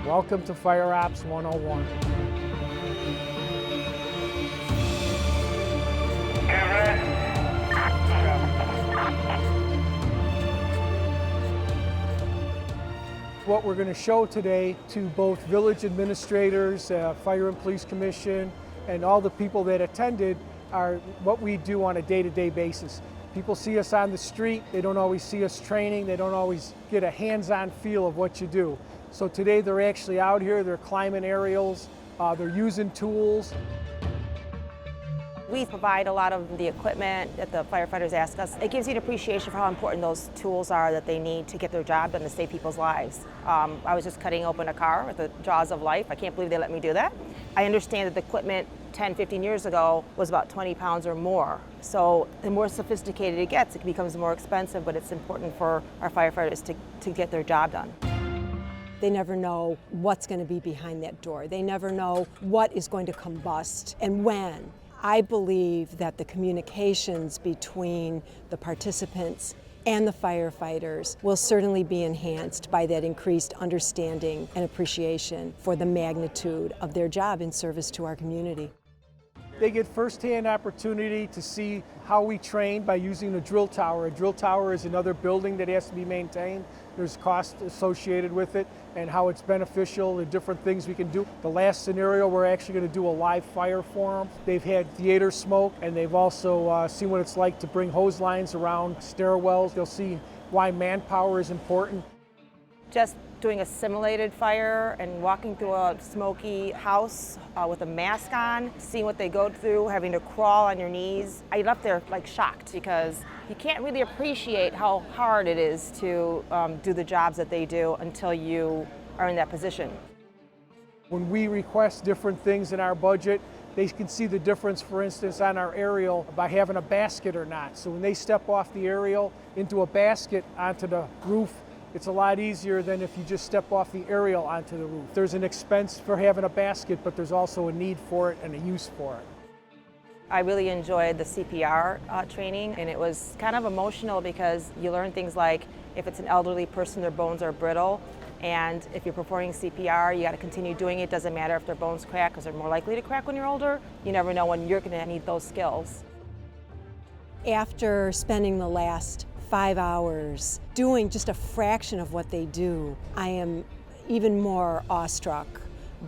Welcome to Fire Ops 101. What we're going to show today to both village administrators, Fire and Police Commission, and all the people that attended are what we do on a day-to-day basis. People see us on the street, they don't always see us training, they don't always get a hands-on feel of what you do. So today they're actually out here, they're climbing aerials, they're using tools. We provide a lot of the equipment that the firefighters ask us. It gives you an appreciation for how important those tools are that they need to get their job done to save people's lives. I was just cutting open a car with the jaws of life. I can't believe they let me do that. I understand that the equipment 10, 15 years ago was about 20 pounds or more. So the more sophisticated it gets, it becomes more expensive, but it's important for our firefighters to get their job done. They never know what's going to be behind that door. They never know what is going to combust and when. I believe that the communications between the participants and the firefighters will certainly be enhanced by that increased understanding and appreciation for the magnitude of their job in service to our community. They get first-hand opportunity to see how we train by using a drill tower. A drill tower is another building that has to be maintained. There's cost associated with it and how it's beneficial, the different things we can do. The last scenario, we're actually going to do a live fire for them. They've had theater smoke, and they've also seen what it's like to bring hose lines around stairwells. They'll see why manpower is important. Just doing a simulated fire and walking through a smoky house with a mask on, seeing what they go through, having to crawl on your knees. I left there like shocked because you can't really appreciate how hard it is to do the jobs that they do until you are in that position. When we request different things in our budget, they can see the difference, for instance, on our aerial by having a basket or not. So when they step off the aerial into a basket onto the roof, it's a lot easier than if you just step off the aerial onto the roof. There's an expense for having a basket, but there's also a need for it and a use for it. I really enjoyed the CPR training, and it was kind of emotional because you learn things like if it's an elderly person, their bones are brittle, and if you're performing CPR, you got to continue doing it. Doesn't matter if their bones crack because they're more likely to crack when you're older. You never know when you're going to need those skills. After spending the last 5 hours doing just a fraction of what they do, I am even more awestruck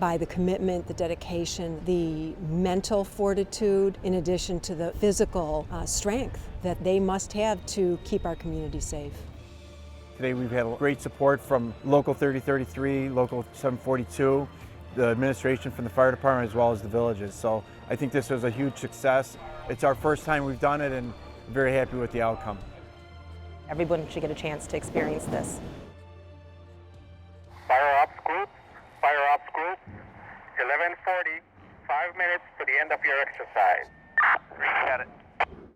by the commitment, the dedication, the mental fortitude, in addition to the physical strength that they must have to keep our community safe. Today we've had great support from Local 3033, Local 742, the administration from the fire department, as well as the villages. So I think this was a huge success. It's our first time we've done it, and very happy with the outcome. Everyone should get a chance to experience this. Fire Ops Group, 11:40, 5 minutes to the end of your exercise. Got it.